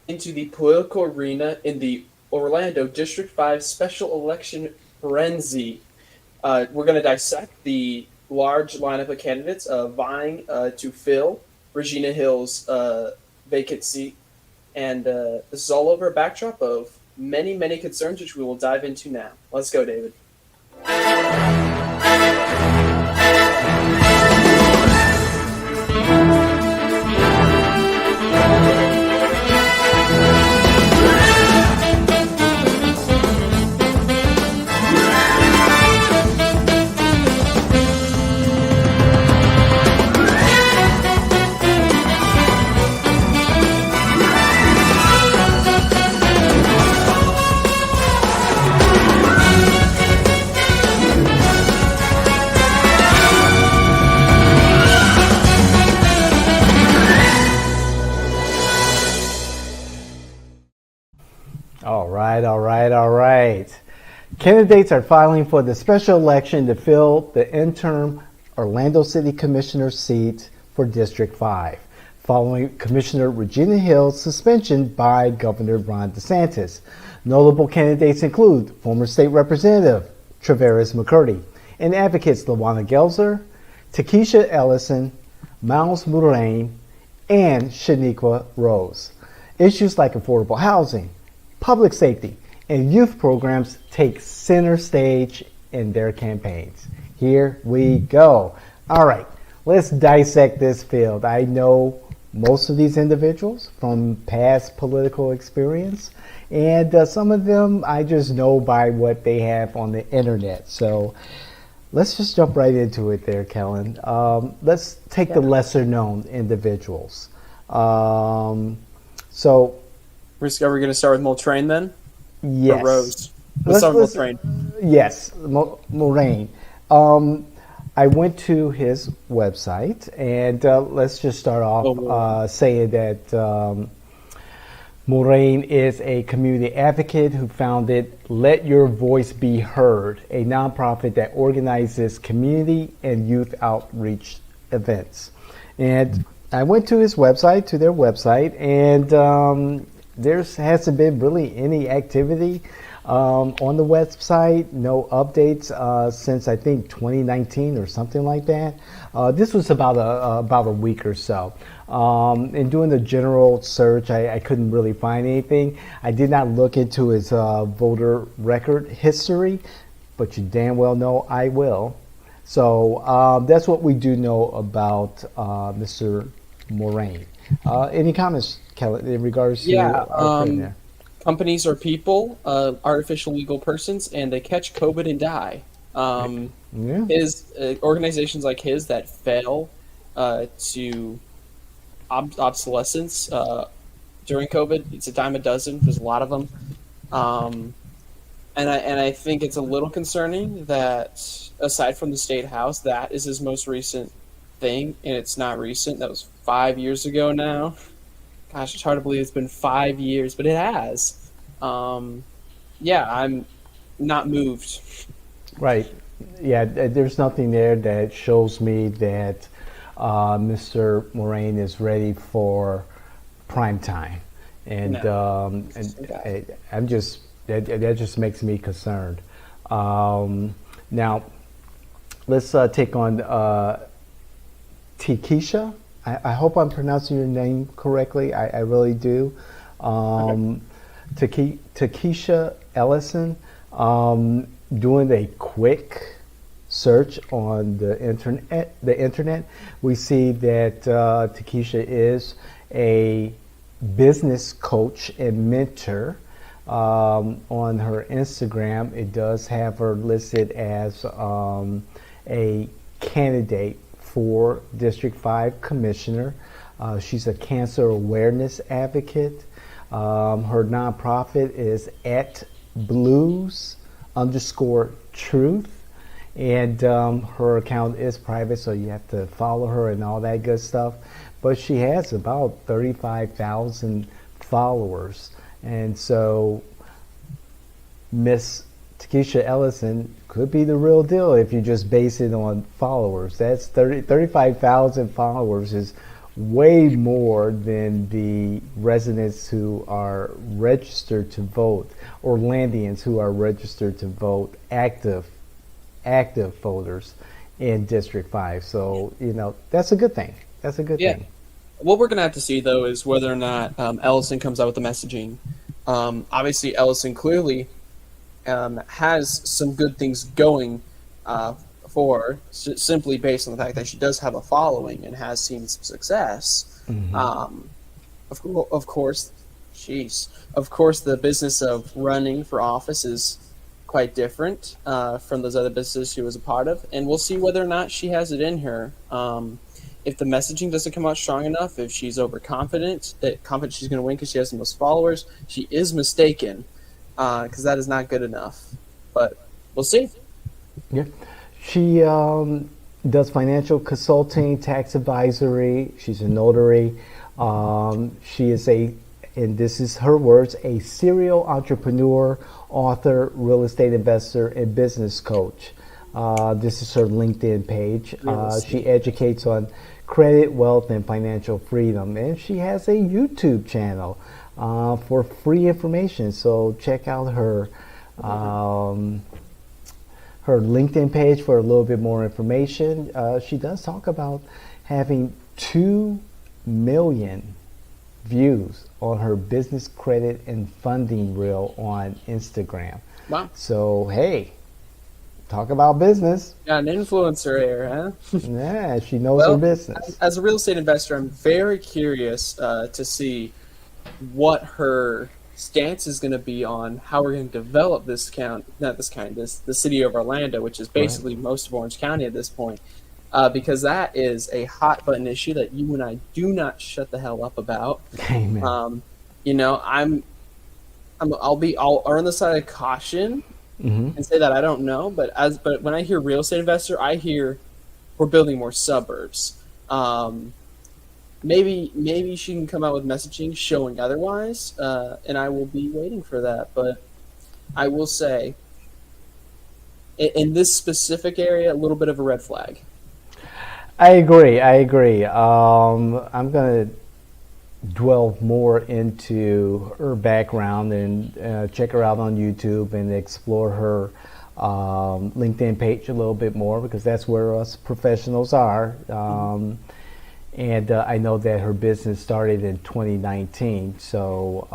into the political arena in the Orlando District 5 special election frenzy. We're going to dissect the large lineup of candidates vying to fill Regina Hill's vacant seat. And this is all over a backdrop of many, many concerns, which we will dive into now. Let's go, David. All right. Candidates are filing for the special election to fill the interim Orlando City Commissioner seat for District 5, following Commissioner Regina Hill's suspension by Governor Ron DeSantis. Notable candidates include former state representative Travaris McCurdy and advocates Lawanna Gelzer, Tiakeysha Ellison, Mulrain, and Shaniqua Rose. Issues like affordable housing, public safety, and youth programs take center stage in their campaigns. Here we go. All right, let's dissect this field. I know most of these individuals from past political experience, and some of them I just know by what they have on the internet. So let's just jump right into it there, Kellen. Let's take the lesser known individuals. Are we going to start with Mulrain then? Yes. Or Rose? Let's start with Mulrain. Yes, Mulrain. I went to his website, and let's just start off saying that Mulrain is a community advocate who founded Let Your Voice Be Heard, a nonprofit that organizes community and youth outreach events. And I went to his website, to their website, and there hasn't been really any activity on the website, no updates since I think 2019 or something like that. This was about a week or so. In doing the general search, I couldn't really find anything. I did not look into his voter record history, but you damn well know I will. So that's what we do know about Mr. Mulrain. Any comments, Kelly, in regards to companies are people, artificial legal persons, and they catch COVID and die. His organizations like his that fail to obsolescence during COVID, it's a dime a dozen. There's a lot of them, and I think it's a little concerning that aside from the state house, that is his most recent thing, and it's not recent. That was 5 years ago now. Gosh, it's hard to believe it's been 5 years, but it has. I'm not moved. Right. Yeah, there's nothing there that shows me that Mr. Mulrain is ready for prime time. And, I'm just, that just makes me concerned. Now, let's take on Tiakeysha. I hope I'm pronouncing your name correctly. I really do. Tiakeysha Ellison. Doing a quick search on the internet, we see that Tiakeysha is a business coach and mentor. On her Instagram, it does have her listed as a candidate for District 5 Commissioner. She's a cancer awareness advocate. Her nonprofit is @blues_truth, and her account is private, so you have to follow her and all that good stuff. But she has about 35,000 followers, and so Miss Tiakeysha Ellison could be the real deal if you just base it on followers. That's 35,000 followers is way more than the residents who are registered to vote, Orlandians who are registered to vote, active voters in District 5. So, that's a good thing. That's a good Yeah. thing. What we're going to have to see, though, is whether or not Ellison comes out with the messaging. Obviously, Ellison clearly has some good things going for her, simply based on the fact that she does have a following and has seen some success. Of course, the business of running for office is quite different from those other businesses she was a part of, and we'll see whether or not she has it in her. If the messaging doesn't come out strong enough, if she's overconfident, confident she's going to win because she has the most followers, she is mistaken, because that is not good enough. But we'll see. Yeah. She does financial consulting, tax advisory. She's a notary. She is and this is her words, a serial entrepreneur, author, real estate investor, and business coach. This is her LinkedIn page. She educates on credit, wealth, and financial freedom. And she has a YouTube channel for free information. So check out her LinkedIn page for a little bit more information. She does talk about having 2 million views on her business credit and funding reel on Instagram. Wow. So, hey, talk about business. Got an influencer here, huh? Yeah, she knows her business. As a real estate investor, I'm very curious to see what her stance is going to be on how we're going to develop the city of Orlando, which is basically most of Orange County at this point, because that is a hot button issue that you and I do not shut the hell up about. Amen. I'll err on the side of caution and say that I don't know, but when I hear real estate investor, I hear we're building more suburbs. Maybe she can come out with messaging showing otherwise, and I will be waiting for that. But I will say, in this specific area, a little bit of a red flag. I agree. I'm going to delve more into her background and check her out on YouTube and explore her LinkedIn page a little bit more, because that's where us professionals are. And I know that her business started in 2019. So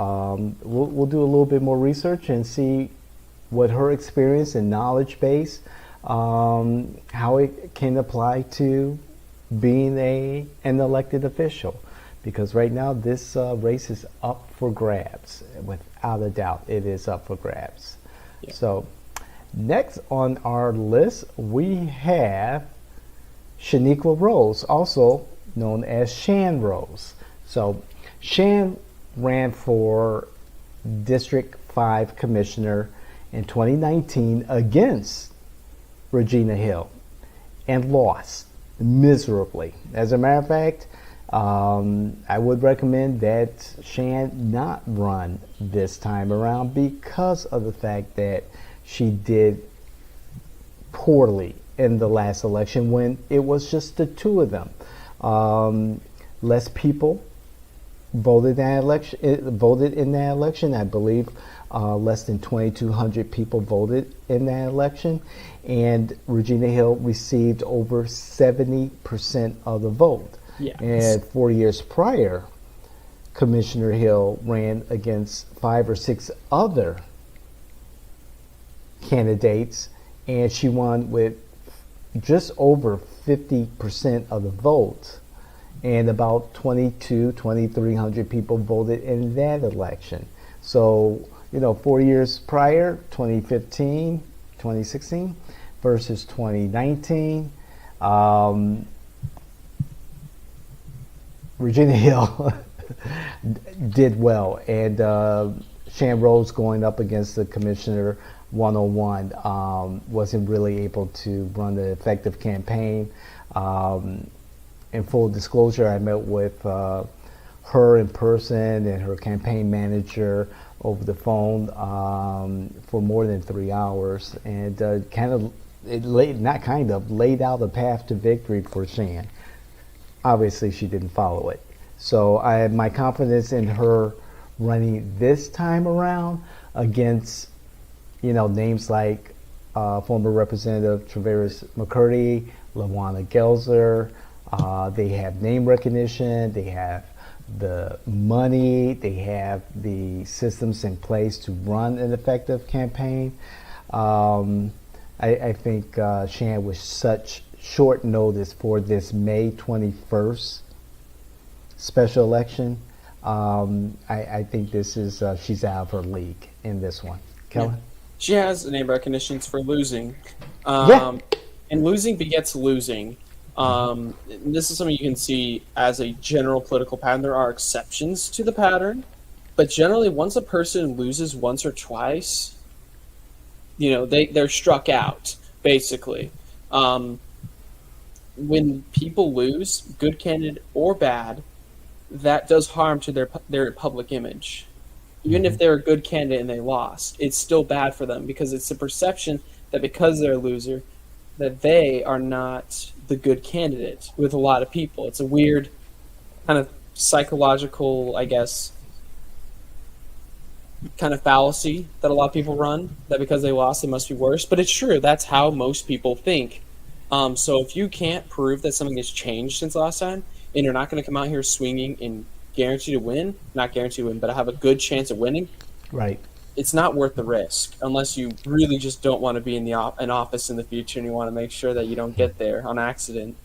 we'll do a little bit more research and see what her experience and knowledge base, how it can apply to being an elected official. Because right now this race is up for grabs. Without a doubt, it is up for grabs. Yeah. So next on our list, we have Shaniqua Rose, also known as Shan Rose. So Shan ran for District 5 Commissioner in 2019 against Regina Hill and lost miserably. As a matter of fact, I would recommend that Shan not run this time around because of the fact that she did poorly in the last election when it was just the two of them. Less people voted in that election. I believe less than 2,200 people voted in that election, and Regina Hill received over 70% of the vote. Yes. And 4 years prior, Commissioner Hill ran against 5 or 6 other candidates, and she won with just over 50% of the vote, and about 2,300 people voted in that election. So, 4 years prior, 2016 versus 2019, Regina Hill did well, and Shan Rose going up against the Commissioner 101 wasn't really able to run an effective campaign. In full disclosure, I met with her in person and her campaign manager over the phone for more than 3 hours, and laid out a path to victory for Shan. obviously she didn't follow it. So I have my confidence in her running this time around against, names like former Representative Travaris McCurdy, Lawanna Gelzer. They have name recognition, they have the money, they have the systems in place to run an effective campaign. I think Shan was such short notice for this May 21st special election. I think this is she's out of her league in this one. Kellen? Yeah. She has name recognitions for losing. Yeah. And losing begets losing. This is something you can see as a general political pattern. There are exceptions to the pattern, but generally once a person loses once or twice, they're struck out, basically. When people lose, good candidate or bad, that does harm to their public image. Even if they're a good candidate and they lost, it's still bad for them because it's the perception that because they're a loser, that they are not the good candidate with a lot of people. It's a weird kind of psychological, I guess, kind of fallacy that a lot of people run, that because they lost, they must be worse. But it's true. That's how most people think. So if you can't prove that something has changed since last time, and you're not going to come out here swinging and guarantee to win, not guarantee to win, but have a good chance of winning, Right. it's not worth the risk unless you really just don't want to be in an office in the future and you want to make sure that you don't get there on accident.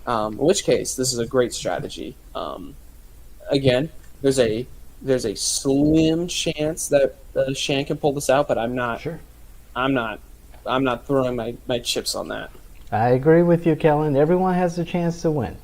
In which case, this is a great strategy. Again, there's a slim chance that Shan can pull this out, but I'm not. Sure. I'm not throwing my chips on that. I agree with you, Kellen. Everyone has a chance to win.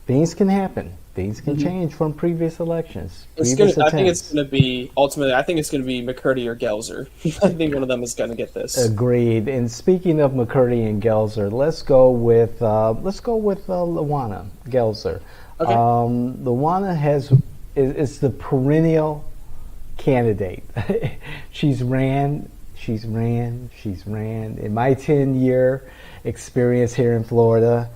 Things can happen. Things can change from previous elections. I think it's going to be McCurdy or Gelzer. I think one of them is going to get this. Agreed. And speaking of McCurdy and Gelzer, let's go with Lawanna Gelzer. Okay. Lawanna is the perennial candidate. She's ran. In my 10-year experience here in Florida,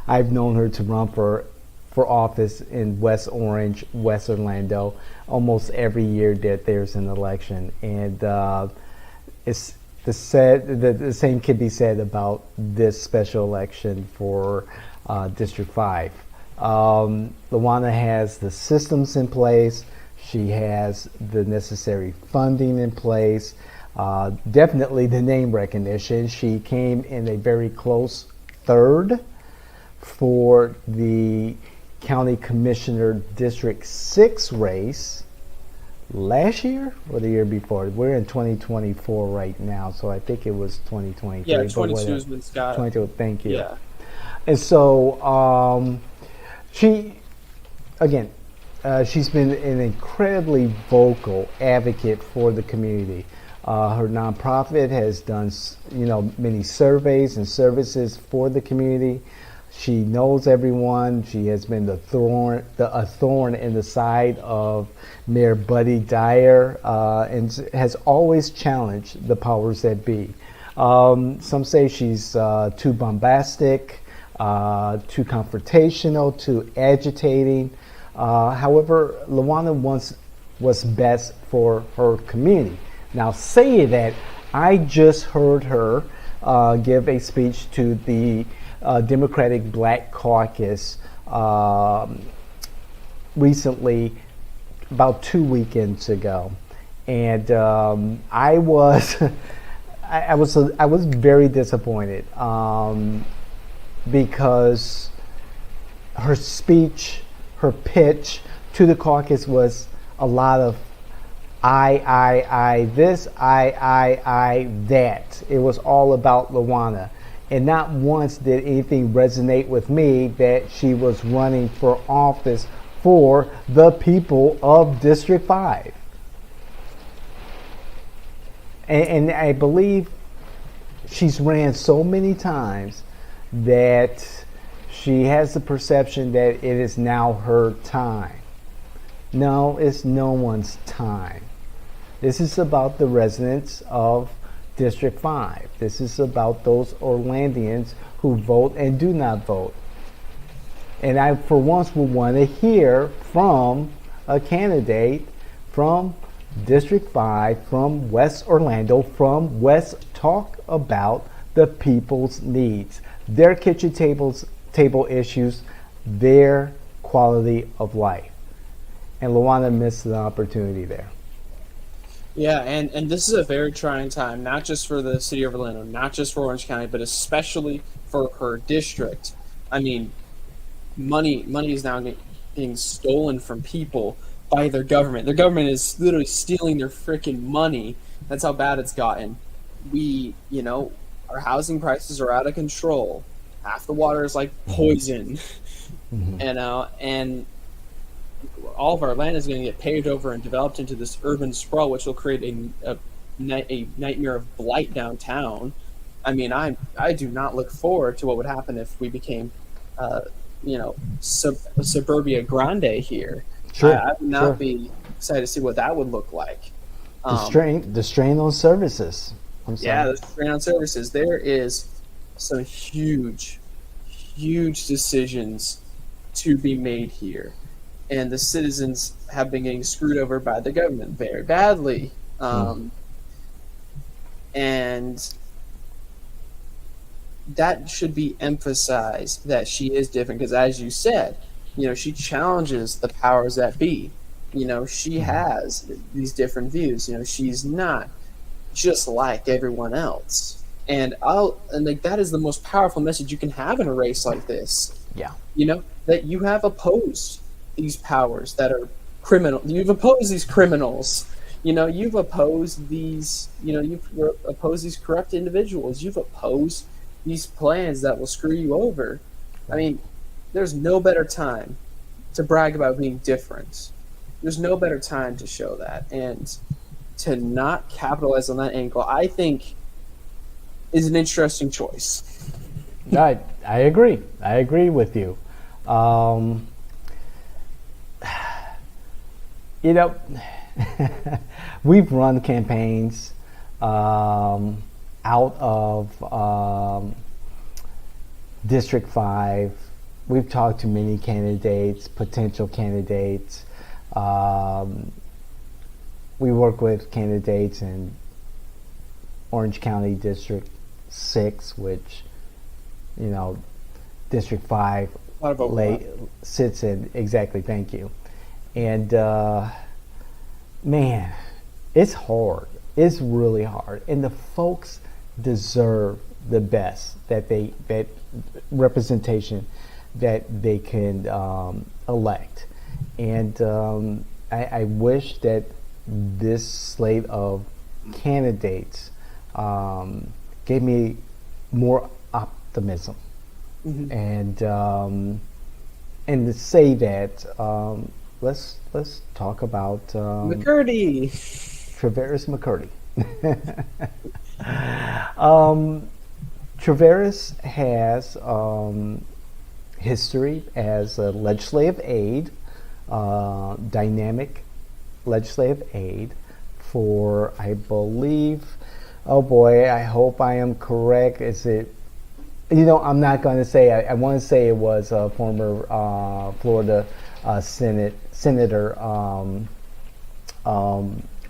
I've known her to run for office in West Orange, West Orlando, almost every year that there's an election, and it's the same can be said about this special election for District 5. Lawanna has the systems in place. She has the necessary funding in place. Definitely the name recognition. She came in a very close third for the County Commissioner District 6 race last year or the year before. We're in 2024 right now, so I think it was 2023. Yeah, 22 has been Scott. 22, thank you. Yeah. And so she's been an incredibly vocal advocate for the community. Her nonprofit has done, many surveys and services for the community. She knows everyone. She has been a thorn in the side of Mayor Buddy Dyer, and has always challenged the powers that be. Some say she's too bombastic, too confrontational, too agitating. However, Lawanna wants what's best for her community. Now, saying that, I just heard her give a speech to the Democratic Black Caucus recently, about 2 weekends ago, and I was very disappointed because her speech, her pitch to the caucus was a lot of I this, I that. It was all about Lawanna. And not once did anything resonate with me that she was running for office for the people of District 5. And I believe she's ran so many times that she has the perception that it is now her time. No, it's no one's time. This is about the residents of District 5. This is about those Orlandians who vote and do not vote. And I, for once, would want to hear from a candidate from District 5, from West Orlando, from West, talk about the people's needs, their table issues, their quality of life. And Lawanna missed the opportunity there. Yeah, and this is a very trying time, not just for the city of Orlando, not just for Orange County, but especially for her district. I mean, money is now being stolen from people by their government. Their government is literally stealing their freaking money. That's how bad it's gotten. Our housing prices are out of control. Half the water is like poison, and all of our land is going to get paved over and developed into this urban sprawl, which will create a nightmare of blight downtown. I mean, I do not look forward to what would happen if we became, suburbia grande here. Sure, I would not be excited to see what that would look like. The strain on services. I'm sorry. Yeah, the strain on services. There is some huge decisions to be made here. And the citizens have been getting screwed over by the government very badly. And that should be emphasized, that she is different. Because as you said, she challenges the powers that be. She has these different views. She's not just like everyone else. And that is the most powerful message you can have in a race like this. Yeah. That you have opposed these powers that are criminal. You've opposed these criminals. You've opposed these. You've opposed these corrupt individuals. You've opposed these plans that will screw you over. I mean, there's no better time to brag about being different. There's no better time to show that, and to not capitalize on that angle, I think, is an interesting choice. I agree. I agree with you. We've run campaigns out of District 5. We've talked to many candidates, potential candidates. We work with candidates in Orange County District 6, which, District 5 sits in. Exactly, thank you. And man, it's hard. It's really hard. And the folks deserve the best that representation that they can elect. And I wish that this slate of candidates gave me more optimism. And to say that, let's talk about McCurdy. Travaris McCurdy. Travaris has history as a legislative aide, dynamic legislative aide for, I believe, oh boy, I hope I am correct. Is it? I'm not going to say. I want to say it was a former Florida Senator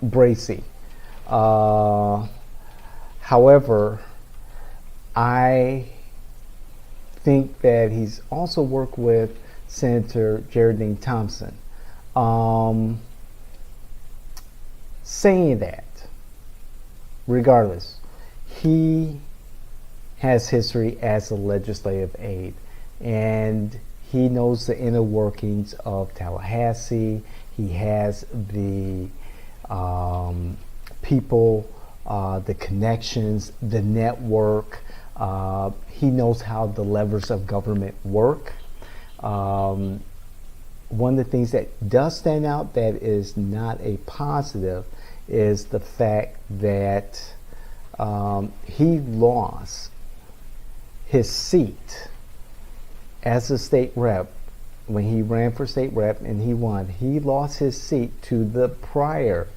Bracy. However, I think that he's also worked with Senator Geraldine Thompson. Saying that, regardless, he has history as a legislative aide, and he knows the inner workings of Tallahassee. He has the people, the connections, the network. He knows how the levers of government work. One of the things that does stand out that is not a positive is the fact that he lost his seat as a state rep when he ran for state rep and he won. He lost his seat to the prior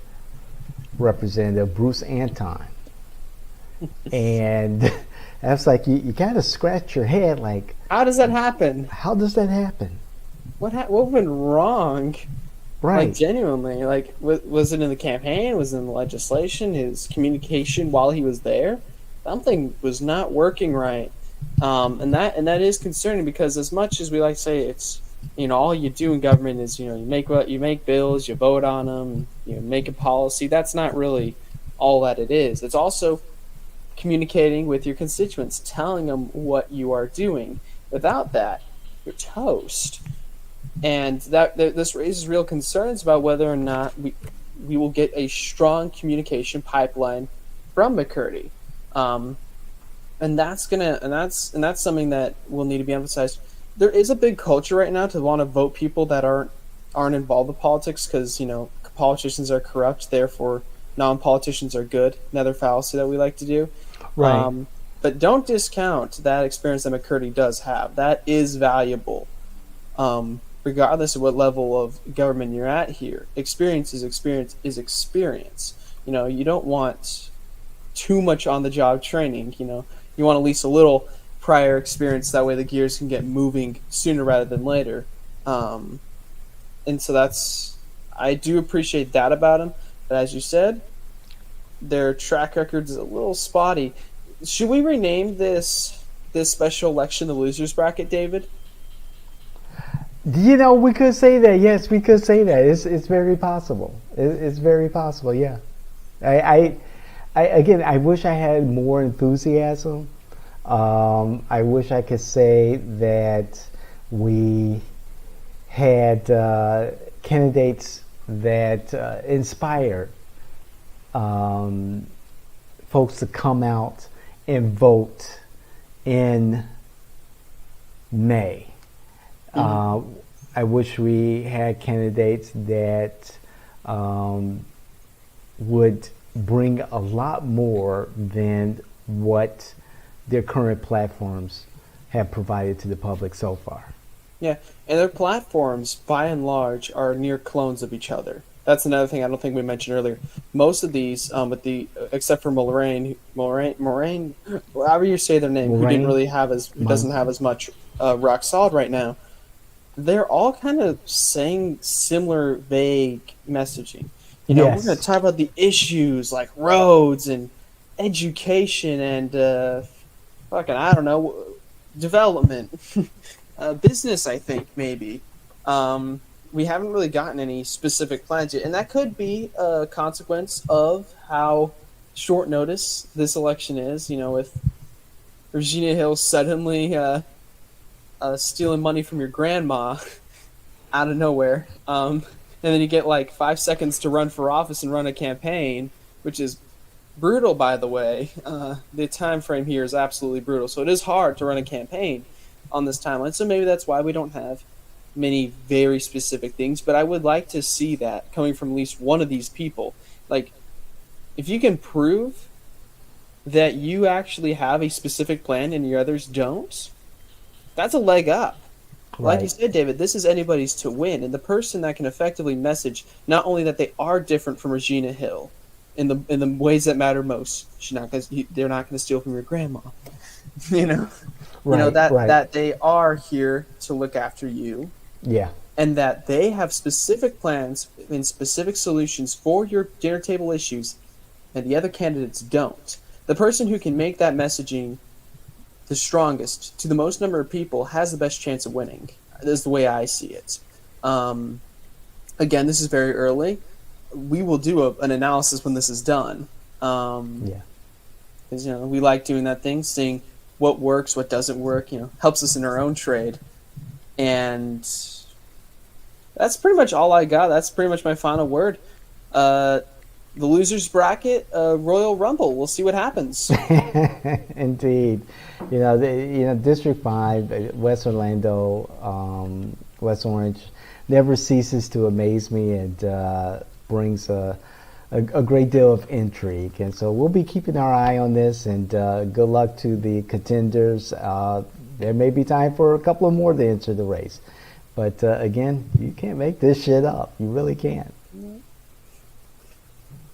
representative, Bruce Anton. And That's like you kind of scratch your head like, How does that happen? how does that happen? What went wrong? Like Right. genuinely, like was it in the campaign? Was it in the legislation? His communication while he was there? Something was not working right, and that is concerning because as much as we like to say it's all you do in government is you make bills, you vote on them, you make a policy. That's not really all that it is. It's also communicating with your constituents, telling them what you are doing. Without that, you're toast. And this raises real concerns about whether or not we will get a strong communication pipeline from McCurdy, and that's something that will need to be emphasized. There is a big culture right now to want to vote people that aren't involved with politics because politicians are corrupt, therefore non-politicians are good. Another fallacy that we like to do. Right. But don't discount that experience that McCurdy does have. That is valuable. Regardless of what level of government you're at here, experience is experience. You don't want too much on the job training. You want at least a little prior experience. That way the gears can get moving sooner rather than later. And so I do appreciate that about him. But as you said, their track record is a little spotty. Should we rename this special election the losers bracket, David? We could say that. Yes, we could say that. It's very possible. It's very possible. Yeah. I again, I wish I had more enthusiasm. I wish I could say that we had candidates that inspired folks to come out and vote in May. I wish we had candidates that would bring a lot more than what their current platforms have provided to the public so far. Yeah, and their platforms, by and large, are near clones of each other. That's another thing I don't think we mentioned earlier. Most of these, except for Mulrain, however you say their name, who doesn't have as much rock solid right now, they're all kind of saying similar vague messaging. Yes. We're going to talk about the issues like roads and education and I don't know, development, business. I think maybe. We haven't really gotten any specific plans yet, and that could be a consequence of how short notice this election is. With Regina Hill suddenly stealing money from your grandma out of nowhere, and then you get like 5 seconds to run for office and run a campaign, which is brutal, by the way. The time frame here is absolutely brutal, so it is hard to run a campaign on this timeline. So maybe that's why we don't have many very specific things, but I would like to see that coming from at least one of these people. Like, if you can prove that you actually have a specific plan and your others don't, that's a leg up. Right. Like you said, David, this is anybody's to win, and the person that can effectively message not only that they are different from Regina Hill in the ways that matter most. They're not going to steal from your grandma. Right. That they are here to look after you. Yeah. And that they have specific plans and specific solutions for your dinner table issues, and the other candidates don't. The person who can make that messaging the strongest to the most number of people has the best chance of winning. That's the way I see it. Again, this is very early. We will do an analysis when this is done. Yeah. Because we like doing that thing, seeing what works, what doesn't work. Helps us in our own trade. And that's pretty much all I got. That's pretty much my final word. The losers bracket, Royal Rumble. We'll see what happens. Indeed, District 5, West Orlando, West Orange, never ceases to amaze me and brings a great deal of intrigue. And so we'll be keeping our eye on this. And good luck to the contenders. There may be time for a couple of more to enter the race. But again, you can't make this shit up. You really can't.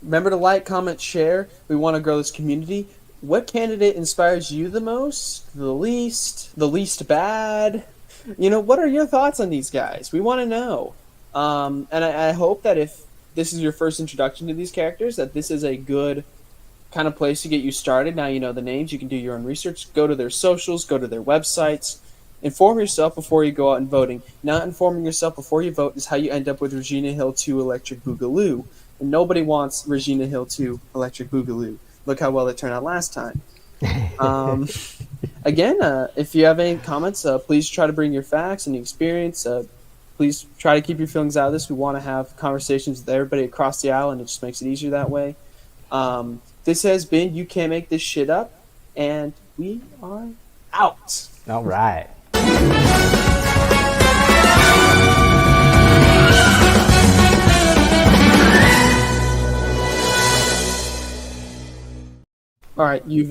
Remember to like, comment, share. We want to grow this community. what candidate inspires you the most, the least bad? What are your thoughts on these guys? We want to know. And I hope that if this is your first introduction to these characters, that this is a good kind of place to get you started. Now you know the names, you can do your own research, go to their socials, go to their websites, inform yourself before you go out and voting. Not informing yourself before you vote is how you end up with Regina Hill 2 Electric Boogaloo. And nobody wants Regina Hill 2 Electric Boogaloo. Look how well it turned out last time. Again, if you have any comments, please try to bring your facts and your experience. Please try to keep your feelings out of this. We want to have conversations with everybody across the aisle, and it just makes it easier that way. This has been You Can't Make This Shit Up, and we are out. All right. All right, UV.